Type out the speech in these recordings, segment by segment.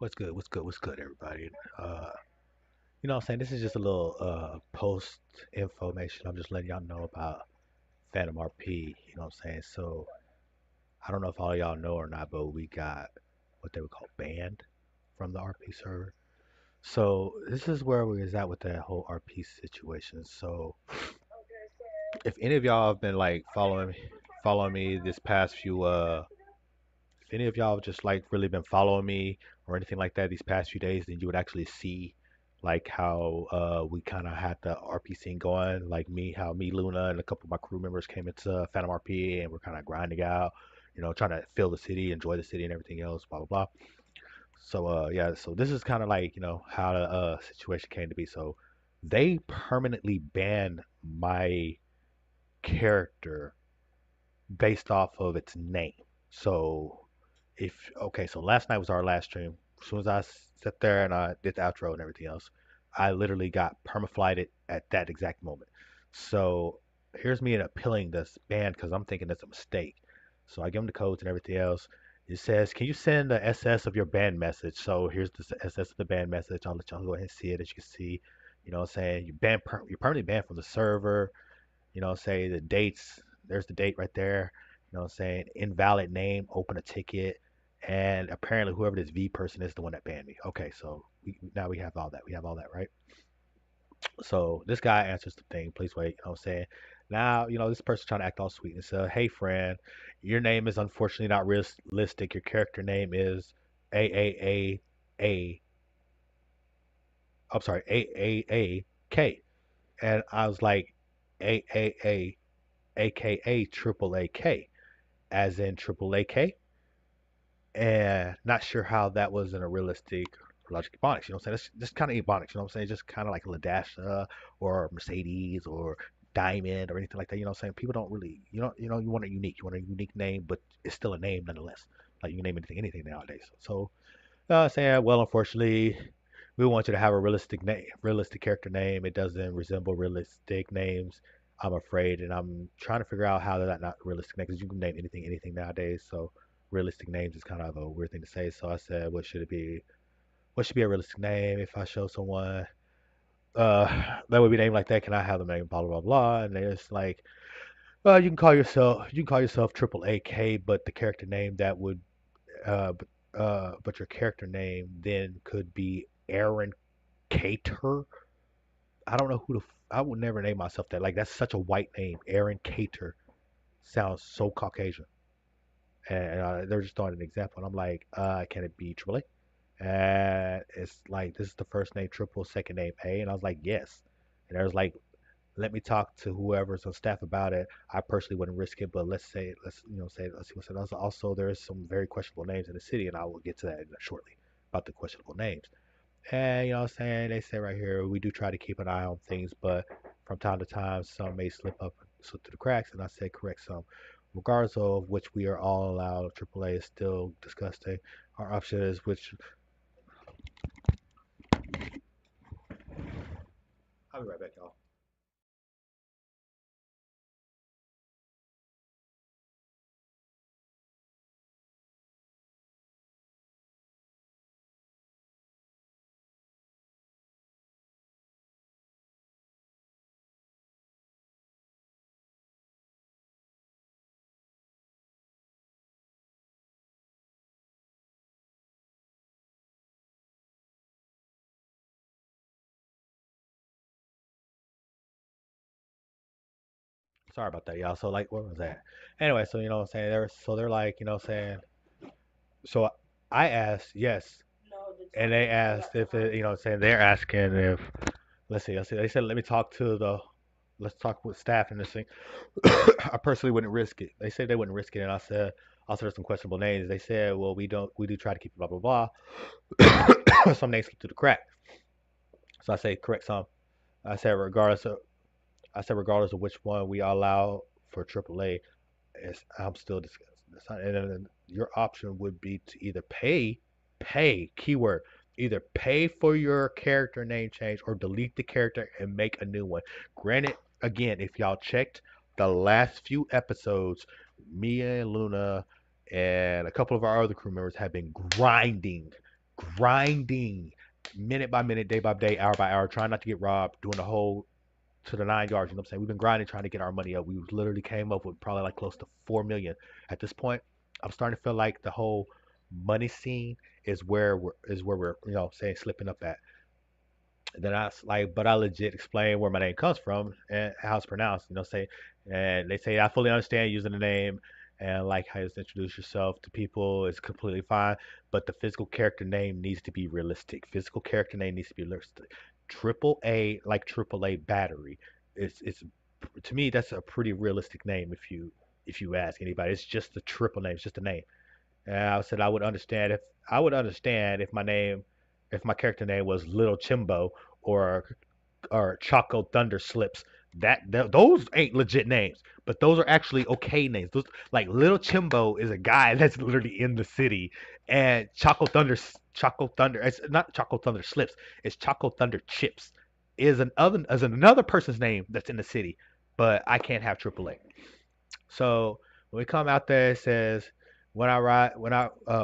What's good? What's good? What's good, everybody? What I'm saying? This is just a little post information. I'm just letting y'all know about Phantom RP. What I'm saying? So I don't know if all y'all know or not, but we got what they would call banned from the RP server. So this is where we was at with that whole RP situation. So if any of y'all have been like following me this past few if any of y'all have just like really been following me or anything like that these past few days, then you would actually see like how we kind of had the RP scene going, like how me, Luna, and a couple of my crew members came into Phantom RP and we're kind of grinding out, trying to fill the city, enjoy the city, and everything else, blah blah blah. So yeah, so this is kind of like how the situation came to be. So they permanently banned my character based off of its name. So if okay, so last night was our last stream. As soon as I sat there and I did the outro and everything else, I literally got permaflighted at that exact moment. So here's me appealing this ban because I'm thinking it's a mistake. So I give them the codes and everything else. It says, "Can you send the SS of your ban message?" So here's the SS of the ban message. I'll let y'all go ahead and see it. As you can see, what I'm saying, you're permanently banned from the server. Say the dates. There's the date right there. What I'm saying, invalid name, open a ticket, and apparently whoever this V person is the one that banned me. Okay, so now we have all that. We have all that, right? So this guy answers the thing. Please wait. What I'm saying. Now, this person trying to act all sweet and said, "Hey, friend, your name is unfortunately not realistic. Your character name is A. I'm sorry, AAAK." And I was like, AAA, AKA triple AK, as in triple AK, and not sure how that was in a realistic logic ebonics. You know what I'm saying? It's just kind of ebonics. You know what I'm saying? Just kind of like Ladasha or Mercedes or Diamond or anything like that. You know what I'm saying? People don't really, you want a unique. You want a unique name, but it's still a name nonetheless. Like you can name anything nowadays. So saying, well, unfortunately, we want you to have a realistic character name. It doesn't resemble realistic names, I'm afraid, and I'm trying to figure out how that not realistic name because you can name anything nowadays. So realistic names is kind of a weird thing to say. So I said, what should it be? What should be a realistic name if I show someone that would be named like that? Can I have the name blah blah blah? And they're just like, you can call yourself Triple AK, but the character name that would but your character name then could be Aaron Cater. I don't know I would never name myself that. Like that's such a white name. Aaron Cater sounds so Caucasian. And they're just throwing an example, and I'm like, can it be Triple A? And it's like this is the first name Triple, second name A, and I was like, yes. And there's like, let me talk to whoever's on staff about it. I personally wouldn't risk it, but let's see what's it. Also, there's some very questionable names in the city, and I will get to that shortly about the questionable names. And what I'm saying, they say right here, we do try to keep an eye on things, but from time to time, some may slip through the cracks. And I say correct some. Regardless of which we are all allowed, AAA is still disgusting. Our option is which. I'll be right back, y'all. Sorry about that, y'all. So like, where was that? Anyway, so what I'm saying, they're like, saying. So I asked yes, and they asked if it, saying they're asking if. Let's see. They said let me talk to the. Let's talk with staff and this thing. I personally wouldn't risk it. They said they wouldn't risk it, and I said also there's some questionable names. They said, well, we do try to keep it blah blah blah. Some names slip through the crack. So I say correct some. I said regardless of regardless of which one we allow for AAA, I'm still discussing. And then your option would be to either pay keyword, either pay for your character name change or delete the character and make a new one. Granted, again, if y'all checked the last few episodes, Mia and Luna and a couple of our other crew members have been grinding minute by minute, day by day, hour by hour, trying not to get robbed, doing the whole to the 9 yards. You know what I'm saying? We've been grinding, trying to get our money up. We literally came up with probably like close to 4 million. At this point, I'm starting to feel like the whole money scene is where we're saying slipping up at. Then like, but I legit explain where my name comes from and how it's pronounced. Say, and they say I fully understand using the name and like how you just introduce yourself to people is completely fine, but the physical character name needs to be realistic. Physical character name needs to be realistic. Triple A, like triple A battery. It's to me that's a pretty realistic name if you ask anybody. It's just a triple name. It's just a name. And I said I would understand if my character name was Little Chimbo or Choco Thunder Slips. Those ain't legit names, but those are actually okay names. Those like Little Chimbo is a guy that's literally in the city, and Choco Thunder. It's not Choco Thunder Slips. It's Choco Thunder Chips. Is another person's name that's in the city, but I can't have AAA. So when we come out there, it says when I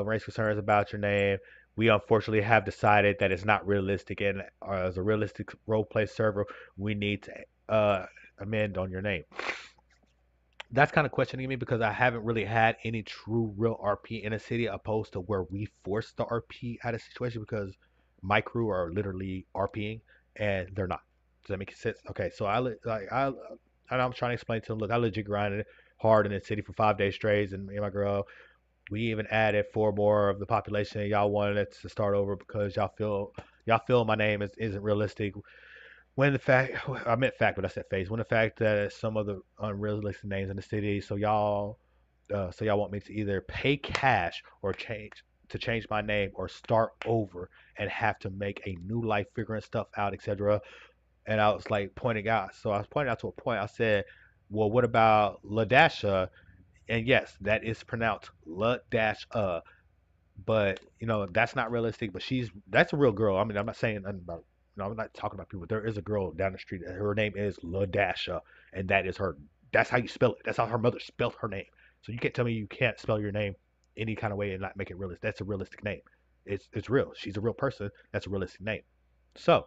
raise concerns about your name, we unfortunately have decided that it's not realistic, and as a realistic role play server, we need to amend on your name. That's kind of questioning me because I haven't really had any true real RP in a city opposed to where we force the RP out of situation because my crew are literally RPing and they're not. Does that make sense? Okay, so and I'm trying to explain to them, look, I legit grinded hard in the city for 5 days straight, and me and my girl, we even added four more of the population. Y'all wanted it to start over because y'all feel my name isn't realistic. When the fact, I meant fact, but I said face. When the fact that some of the unrealistic names in the city, so y'all want me to either pay cash or change my name or start over and have to make a new life, figuring stuff out, etc. And I was like pointing out. So I was pointing out to a point. I said, "Well, what about Ladasha?" And yes, that is pronounced Ladasha, but that's not realistic. But that's a real girl. I mean, I'm not saying nothing about. No, I'm not talking about people. There is a girl down the street. Her name is Ladasha, and that is her. That's how you spell it. That's how her mother spelled her name. So you can't tell me you can't spell your name any kind of way and not make it realistic. That's a realistic name. It's real. She's a real person. That's a realistic name. So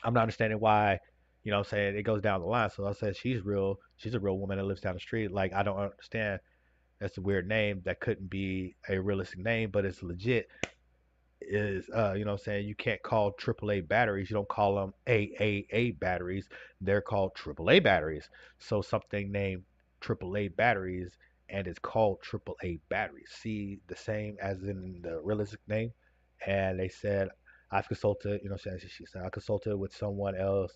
I'm not understanding why. What I'm saying, it goes down the line. So I said she's real. She's a real woman that lives down the street. Like I don't understand. That's a weird name. That couldn't be a realistic name, but it's legit. Is what I'm saying, you can't call AAA batteries. You don't call them AAA batteries. They're called AAA batteries. So something named AAA batteries and it's called AAA batteries. See the same as in the realistic name. And they said I've consulted. She said I consulted with someone else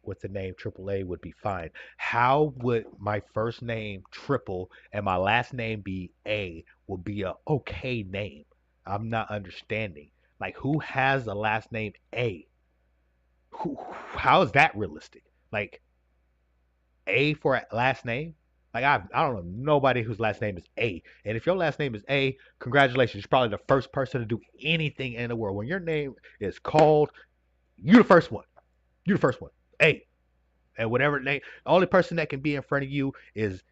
with the name AAA would be fine. How would my first name Triple and my last name be A would be a okay name? I'm not understanding. Like who has the last name A? Who? How is that realistic? Like A for a last name? Like I don't know nobody whose last name is A. And if your last name is A, congratulations. You're probably the first person to do anything in the world. When your name is called, you're the first one. You're the first one. A. And whatever name, the only person that can be in front of you is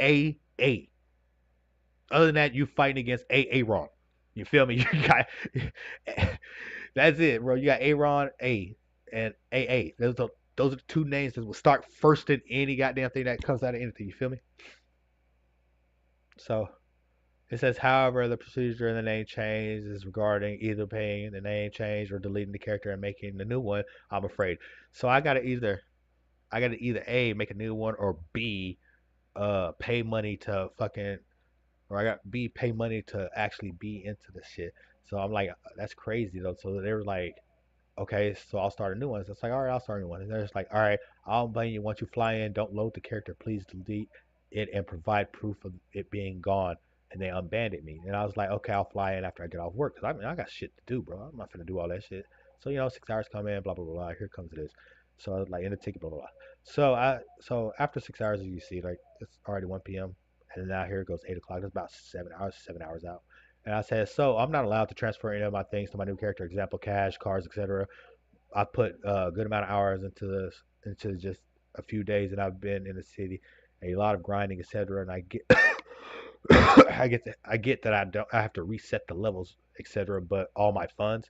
A. Other than that, you fighting against Aaron. You feel me? You got that's it, bro. You got Aaron A and AA. Those are the two names that will start first in any goddamn thing that comes out of anything. You feel me? So it says, however, the procedure in the name change is regarding either paying the name change or deleting the character and making the new one. I'm afraid. So I gotta either A make a new one or B pay money to fucking or I got B pay money to actually be into the shit. So I'm like, that's crazy though. So they were like, okay, so I'll start a new one. So it's like, all right, I'll start a new one. And they're just like, all right, I'll blame you once you fly in. Don't load the character. Please delete it and provide proof of it being gone. And they unbanded me. And I was like, okay, I'll fly in after I get off work. Because I got shit to do, bro. I'm not going to do all that shit. So, 6 hours come in, blah, blah, blah, blah. Here comes this. So, I was like, in the ticket, blah, blah, blah. So after 6 hours, as you see, like, it's already 1 p.m. And now here it goes 8 o'clock. It's about 7 hours out. And I said, so I'm not allowed to transfer any of my things to my new character, example, cash, cars, etc. I put a good amount of hours into just a few days that I've been in the city, a lot of grinding, etc. And I get I get that I have to reset the levels, etc. But all my funds.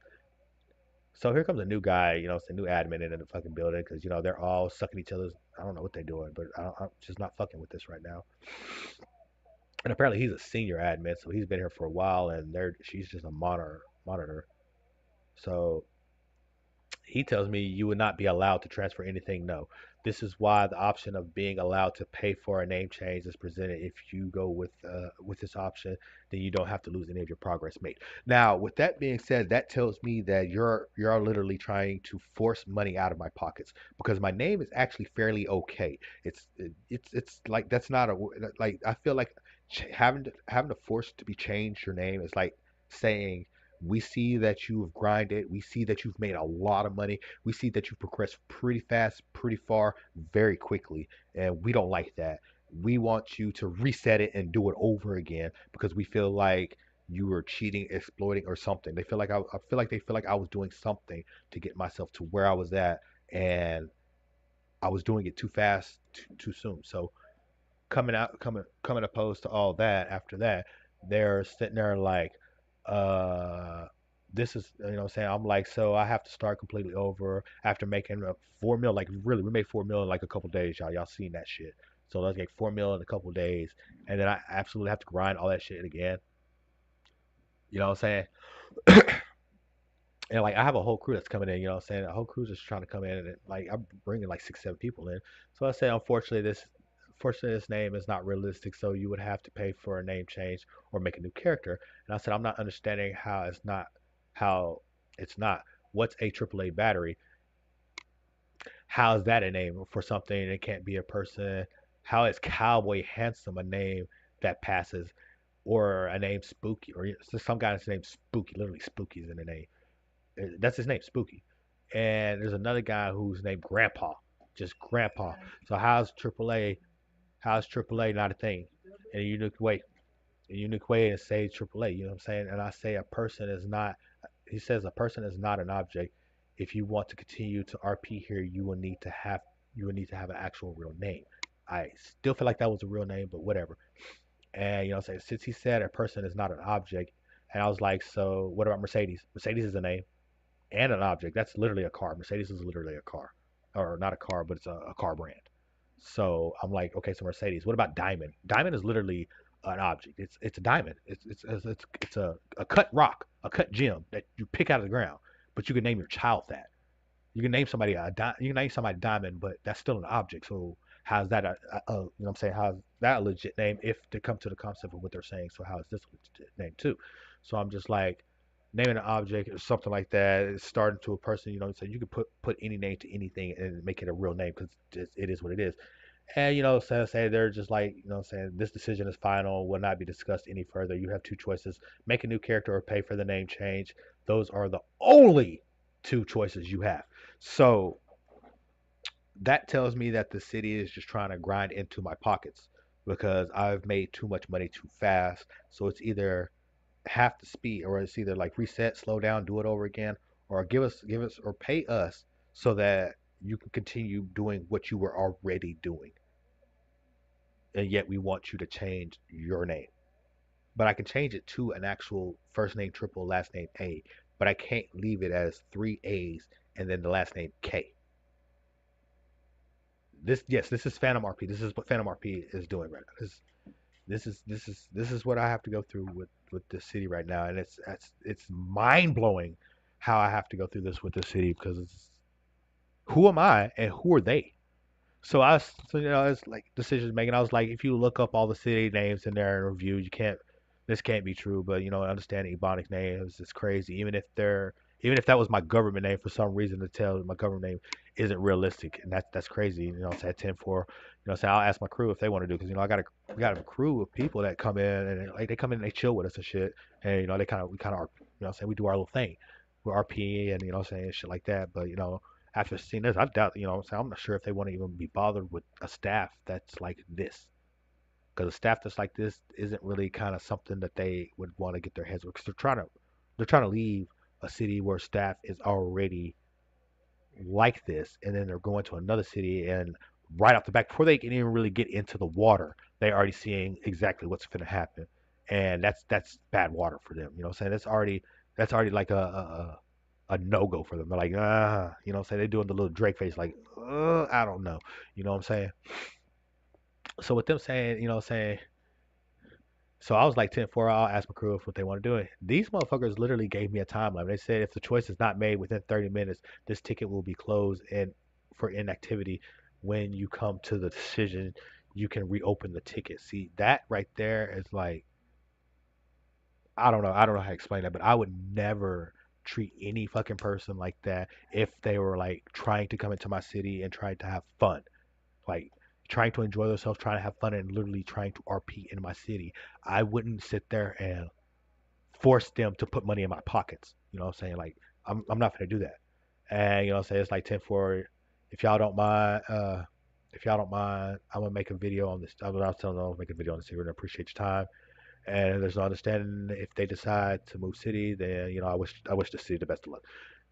So here comes a new guy, it's a new admin in the fucking building because they're all sucking each other's. I don't know what they're doing, but I'm just not fucking with this right now. And apparently he's a senior admin, so he's been here for a while, and she's just a monitor. So he tells me you would not be allowed to transfer anything. No. This is why the option of being allowed to pay for a name change is presented. If you go with this option, then you don't have to lose any of your progress made. Now, with that being said, that tells me that you're literally trying to force money out of my pockets because my name is actually fairly okay. It's like that's not a like I feel like having to force to be changed your name is like saying we see that you've grinded. We see that you've made a lot of money. We see that you've progressed pretty fast, pretty far, very quickly. And we don't like that. We want you to reset it and do it over again because we feel like you were cheating, exploiting, or something. I feel like they feel like I was doing something to get myself to where I was at, and I was doing it too fast, too soon. So coming opposed to all that after that, they're sitting there like, uh this is what I'm saying. I'm like, so I have to start completely over after making a 4 mil. Like really, we made 4 mil in like a couple days, y'all seen that shit. So let's get 4 mil in a couple days, and then I absolutely have to grind all that shit again. You know what I'm saying? And like I have a whole crew that's coming in, you know what I'm saying? A whole crew's just trying to come in, and like I'm bringing like 6, 7 people in. So I say, unfortunately, this name is not realistic. So you would have to pay for a name change or make a new character. And I said, I'm not understanding how it's not. What's a AAA battery? How is that a name for something that can't be a person? How is Cowboy Handsome a name that passes, or a name Spooky, or some guy's name Spooky? Literally, Spooky is in the name. That's his name, Spooky. And there's another guy who's named Grandpa, just Grandpa. So how's AAA not a thing in a unique way? A unique way and say AAA. You know what I'm saying? And I say a person is not. He says a person is not an object. If you want to continue to RP here, you will need to have an actual real name. I still feel like that was a real name, but whatever. And what I'm saying, since he said a person is not an object, and I was like, so what about Mercedes? Mercedes is a name and an object. That's literally a car. Mercedes is literally a car, or not a car, but it's a car brand. So I'm like, okay, so Mercedes. What about Diamond? Diamond is literally an object. It's a diamond. It's a cut rock, a cut gem that you pick out of the ground. But you can name your child that. You can name somebody Diamond, but that's still an object. So how's that what I'm saying? How's that a legit name if they come to the concept of what they're saying? So how is this a legit name too? So I'm just like naming an object or something like that. It's starting to a person, so you can put any name to anything and make it a real name because it is what it is. And say they're just like, saying this decision is final, will not be discussed any further. You have two choices: make a new character or pay for the name change. Those are the only two choices you have. So that tells me that the city is just trying to grind into my pockets because I've made too much money too fast. So it's either half the speed, or it's either like reset, slow down, do it over again, or give us or pay us so that you can continue doing what you were already doing. And yet we want you to change your name. But I can change it to an actual first name triple, last name A, but I can't leave it as three A's and then the last name K. This is Phantom RP. This is what Phantom RP is doing right now. This is what I have to go through with this city right now, and it's mind blowing how I have to go through this with this city because who am I and who are they? It's like decision making. I was like, if you look up all the city names in there and reviews, this can't be true. But understanding Ebonic names is crazy. Even if that was my government name for some reason to tell my government name isn't realistic, and that's crazy. Say 10-4. Say I'll ask my crew if they want to do because we got a crew of people that come in and like they come in and they chill with us and shit, and they kind of are say we do our little thing, we're RP and saying shit like that. But after seeing this, I doubt, I'm not sure if they want to even be bothered with a staff that's like this. Because a staff that's like this isn't really kind of something that they would want to get their heads with. Because they're trying to leave a city where staff is already like this, and then they're going to another city and right off the back before they can even really get into the water. They already seeing exactly what's going to happen, and that's bad water for them. You know what I'm saying? That's already like a no go for them. They're like, you know what I'm saying? They're doing the little Drake face, like, I don't know. You know what I'm saying? So with them saying, you know what I'm saying, so I was like 10-4, I'll ask my crew if what they want to do it. These motherfuckers literally gave me a timeline. They said if the choice is not made within 30 minutes, this ticket will be closed and for inactivity. When you come to the decision, you can reopen the ticket. See, that right there is like, I don't know. I don't know how to explain that, but I would never treat any fucking person like that if they were like trying to come into my city and trying to have fun, like trying to enjoy themselves, trying to have fun, and literally trying to RP in my city. I wouldn't sit there and force them to put money in my pockets. You know what I'm saying? Like, I'm not gonna do that. And you know what I'm saying? It's like 10-4. If y'all don't mind, if y'all don't mind, I'm gonna make a video on this. I was telling them I'll make a video on this here and I appreciate your time. And there's no understanding if they decide to move city, then I wish the city the best of luck.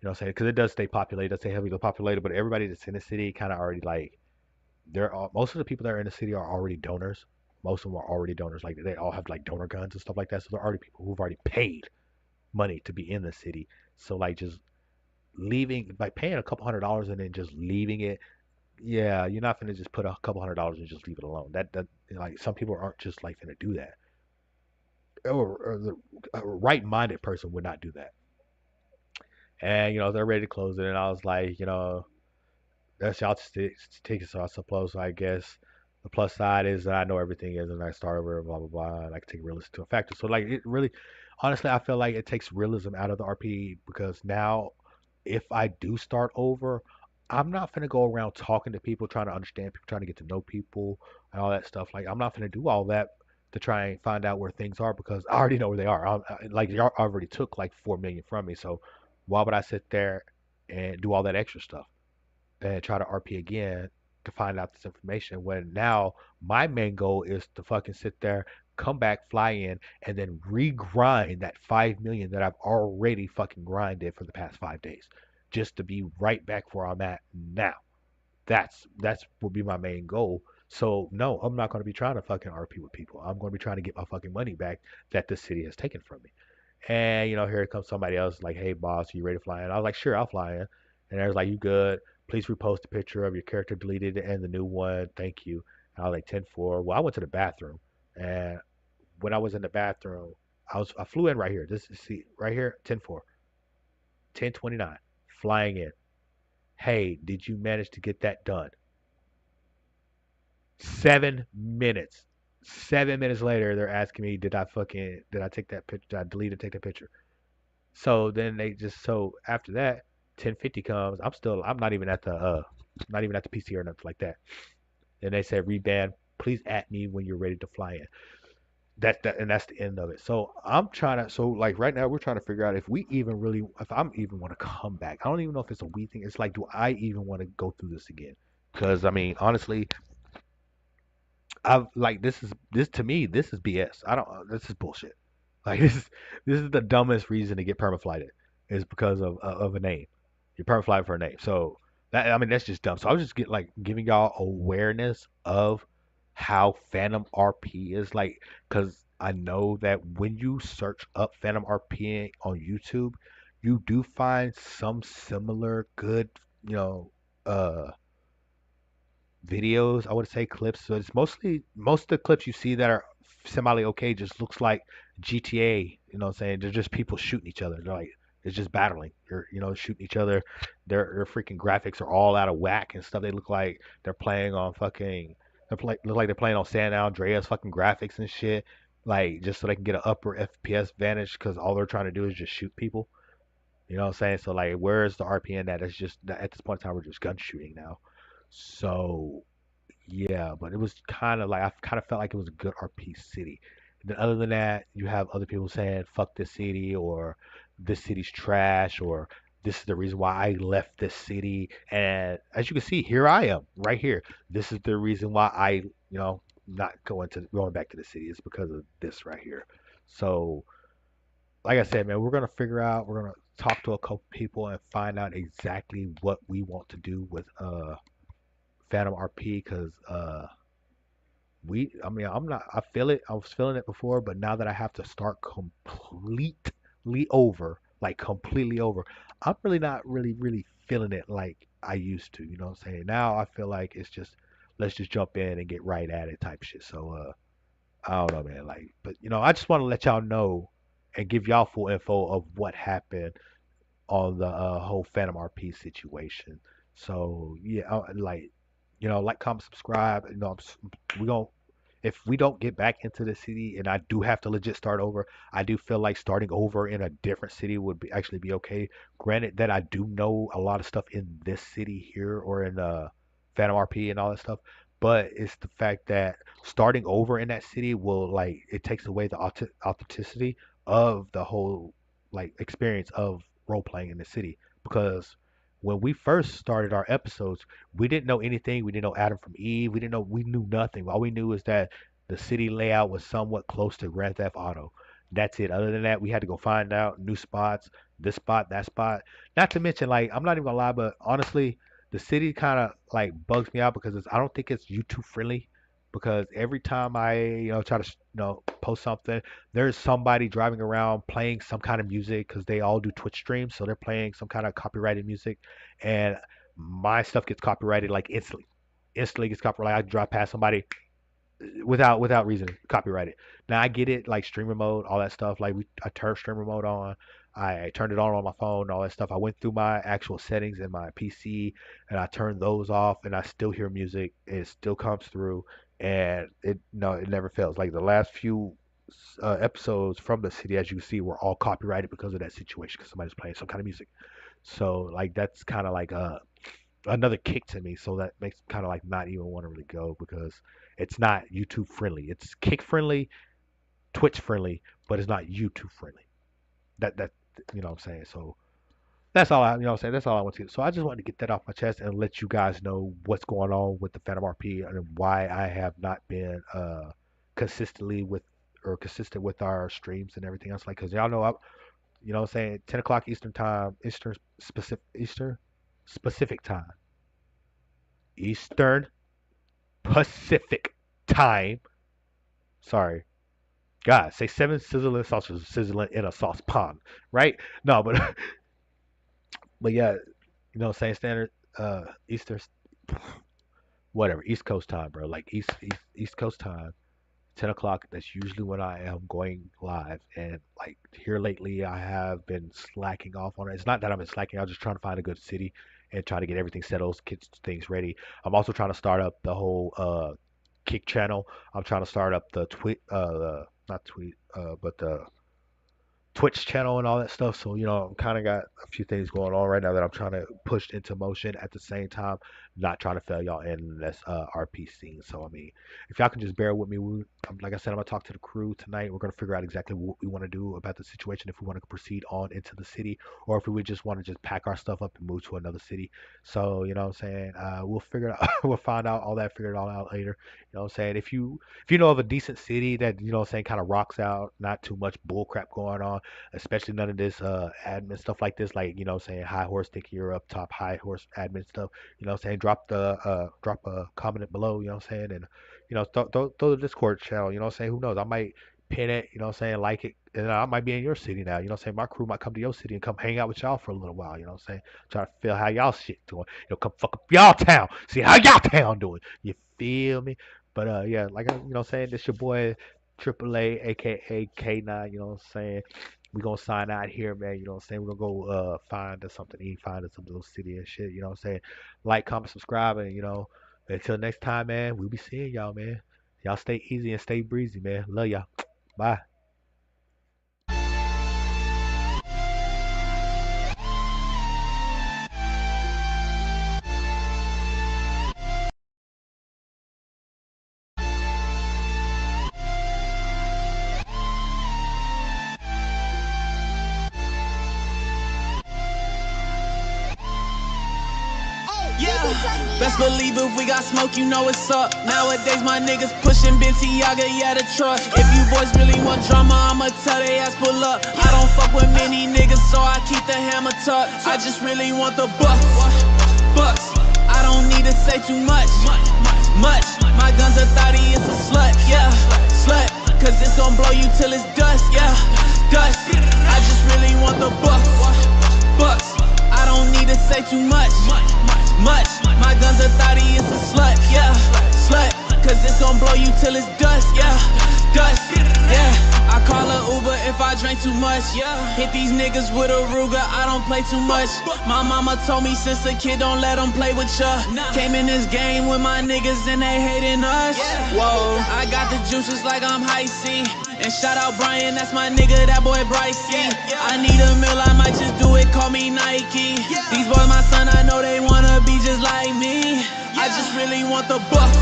You know what I'm saying? Because it does stay populated, it does stay heavily populated, but everybody that's in the city kind of already like most of the people that are in the city are already donors. Most of them are already donors. Like they all have like donor guns and stuff like that. So they're already people who've already paid money to be in the city. So like just leaving, like paying a couple $100 and then just leaving it. Yeah, you're not gonna just put a couple $100 and just leave it alone. That like some people aren't just like gonna do that. Or the a right-minded person would not do that. And they're ready to close it, and I was like, that's y'all tickets, so I suppose. So I guess the plus side is that I know everything is, and I start over, blah blah blah, and I can take realism to a factor. So like it really, honestly, I feel like it takes realism out of the RP because now, if I do start over, I'm not gonna go around talking to people, trying to understand people, trying to get to know people, and all that stuff. Like I'm not gonna do all that to try and find out where things are because I already know where they are. Like y'all already took like 4 million from me, so why would I sit there and do all that extra stuff? And try to RP again to find out this information when now my main goal is to fucking sit there, come back, fly in, and then regrind that 5 million that I've already fucking grinded for the past 5 days. Just to be right back where I'm at now. That's will be my main goal. So no, I'm not gonna be trying to fucking RP with people. I'm gonna be trying to get my fucking money back that the city has taken from me. And here comes somebody else like, hey boss, you ready to fly in? I was like, sure, I'll fly in. And they was like, you good? Please repost a picture of your character deleted and the new one. Thank you. And I was like 10-4. Well, I went to the bathroom, and when I was in the bathroom, I flew in right here. This is see right here, 10-4, 10:29, flying in. Hey, did you manage to get that done? 7 minutes. 7 minutes later, they're asking me, did I take that picture? Did I delete it? Take that picture? So then they just so after that, 10:50 comes. I'm not even at the PC or nothing like that. And they said reban. Please at me when you're ready to fly in. That's the end of it. So I'm trying to so like right now we're trying to figure out if I'm even want to come back. I don't even know if it's a we thing. It's like, do I even want to go through this again? Because I mean, honestly, I've like this to me this is BS. I don't this is bullshit. Like this is the dumbest reason to get permaflighted is because of a name. You permaflight for a name. So that I mean that's just dumb. So I was just giving y'all awareness of how Phantom RP is like because I know that when you search up Phantom RP on YouTube, you do find some similar good, you know, uh videos, I would say clips. So it's mostly most of the clips you see that are semi okay just looks like GTA. You know what I'm saying? They're just people shooting each other. They're like it's just battling. You're shooting each other. Their freaking graphics are all out of whack and stuff. They look like they're playing on fucking. Look like they're playing on San Andreas fucking graphics and shit. Like just so they can get an upper FPS advantage because all they're trying to do is just shoot people. You know what I'm saying? So like, where's the RPN that? It's just at this point in time we're just gun shooting now. So yeah, but it was kind of like I kind of felt like it was a good RP city. And then other than that, you have other people saying "fuck this city" or "this city's trash" or "this is the reason why I left this city." And as you can see, here I am, right here. This is the reason why not going back to the city. It's because of this right here. So, like I said, man, we're gonna figure out. We're gonna talk to a couple people and find out exactly what we want to do with Phantom RP because I mean, I'm not. I feel it. I was feeling it before, but now that I have to start completely over, like completely over, I'm really not really feeling it like I used to. You know what I'm saying? Now I feel like it's just let's just jump in and get right at it type shit. So I don't know, man. Like, but I just want to let y'all know and give y'all full info of what happened on the whole Phantom RP situation. So yeah, like, comment, subscribe. We going if we don't get back into the city and I do have to legit start over, I do feel like starting over in a different city would actually be okay. Granted that I do know a lot of stuff in this city here or in Phantom RP and all that stuff, but it's the fact that starting over in that city will like it takes away the authenticity of the whole like experience of role playing in the city because when we first started our episodes, we didn't know anything. We didn't know Adam from Eve. We knew nothing. All we knew is that the city layout was somewhat close to Grand Theft Auto. That's it. Other than that, we had to go find out new spots, this spot, that spot. Not to mention, like, I'm not even gonna lie, but honestly, the city kind of like bugs me out because I don't think it's YouTube friendly. Because every time I, try to, post something, there's somebody driving around playing some kind of music because they all do Twitch streams, so they're playing some kind of copyrighted music, and my stuff gets copyrighted like instantly. Instantly gets copyrighted. I drive past somebody without reason, copyrighted. Now I get it, like streamer mode, all that stuff. Like I turned streamer mode on. I turned it on my phone, all that stuff. I went through my actual settings in my PC and I turned those off, and I still hear music. It still comes through, and it no, it never fails. Like the last few episodes from the city, as you can see, were all copyrighted because of that situation, because somebody's playing some kind of music. So like that's kind of like another kick to me. So that makes kind of like not even want to really go because it's not YouTube friendly. It's kick friendly, Twitch friendly, but it's not YouTube friendly. That what I'm saying. So that's all I what I'm saying. That's all I want to. So I just wanted to get that off my chest and let you guys know what's going on with the Phantom RP and why I have not been consistently with or consistent with our streams and everything else. Like, cause y'all know what I'm saying, 10 o'clock Eastern time, Eastern specific time, Eastern Pacific time. Sorry, God, say seven sizzling sausages sizzling in a sauce pan, right? No, but but yeah, what I'm saying, standard Eastern, whatever, East Coast time, bro. Like East Coast time, 10 o'clock. That's usually when I am going live. And like here lately, I have been slacking off on it. It's not that I've been slacking. I'm just trying to find a good city and trying to get everything settled, get things ready. I'm also trying to start up the whole Kick channel. I'm trying to start up the not tweet, but the Twitch channel and all that stuff. So, I'm kind of got a few things going on right now that I'm trying to push into motion at the same time, not trying to fail y'all in this RP scene. So, I mean, if y'all can just bear with me, like I said, I'm going to talk to the crew tonight. We're going to figure out exactly what we want to do about the situation, if we want to proceed on into the city or if we would just want to just pack our stuff up and move to another city. So, what I'm saying? We'll figure it out. We'll find out all that, figure it all out later. You know what I'm saying? If you know of a decent city that, what I'm saying, kind of rocks out, not too much bull crap going on, especially none of this admin stuff like this, like saying high horse thinking you're up top, high horse admin stuff. Saying drop a comment below. Saying, and throw the Discord channel. Saying, who knows, I might pin it. Saying, like it, and I might be in your city now. Saying, my crew might come to your city and come hang out with y'all for a little while. Saying, try to feel how y'all shit doing. Come fuck up y'all town, see how y'all town doing. You feel me? But yeah, like saying, this your boy Triple A, aka K9. You know what I'm saying? We gonna sign out here, man. You know what I'm saying? We're gonna go find us something to eat, find us some little city and shit. You know what I'm saying? Like, comment, subscribe, and until next time, man. We'll be seeing y'all, man. Y'all stay easy and stay breezy, man. Love y'all. Bye. Yeah, best believe if we got smoke, you know what's up. Nowadays my niggas pushing Balenciaga, yeah, the truck. If you boys really want drama, I'ma tell they ass pull up. I don't fuck with many niggas, so I keep the hammer tucked. I just really want the bucks. I don't need to say too much. My gun's a thotty, it's a slut, yeah, slut. Cause it's gon' blow you till it's dust, yeah, dust. I just really want the bucks. I don't need to say too much. My gun's a thotty, it's a slut, yeah, slut. Cause it's gon' blow you till it's dust, yeah, dust, yeah. I call a Uber if I drink too much, yeah. Hit these niggas with a Ruger, I don't play too much. My mama told me since a kid don't let them play with ya. Came in this game with my niggas and they hating us. Whoa, I got the juices like I'm high C. And shout out Brian, that's my nigga, that boy Brycey. I need a meal, I might just do it, call me Nike. These boys my son, I know they wanna be just like me. I just really want the bucks.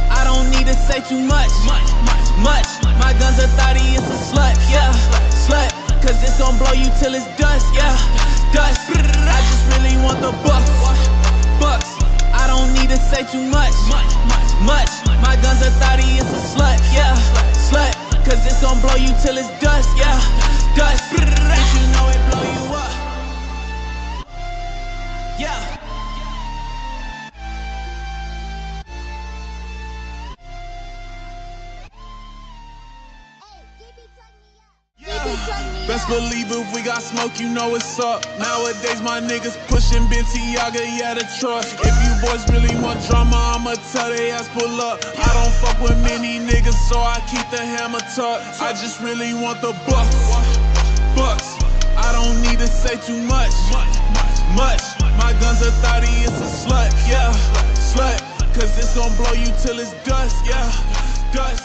I don't need to say too much. My gun's a thotty, it's a slut, yeah, slut. Cause it's gon' blow you till it's dust, yeah, dust. I just really want the bucks. I don't need to say too much. My gun's a thotty, it's a slut, yeah, slut. Cause it's gon' blow you till it's dust, yeah, dust. Bitch, you know it blow you up. Yeah. Best believe if we got smoke, you know it's up. Nowadays my niggas pushing Balenciaga, yeah, the truck. If you boys really want drama, I'ma tell they ass pull up. I don't fuck with many niggas, so I keep the hammer tucked. I just really want the bucks. I don't need to say too much. My gun's a thotty, it's a slut, yeah, slut. Cause it's gon' blow you till it's dust, yeah, dust.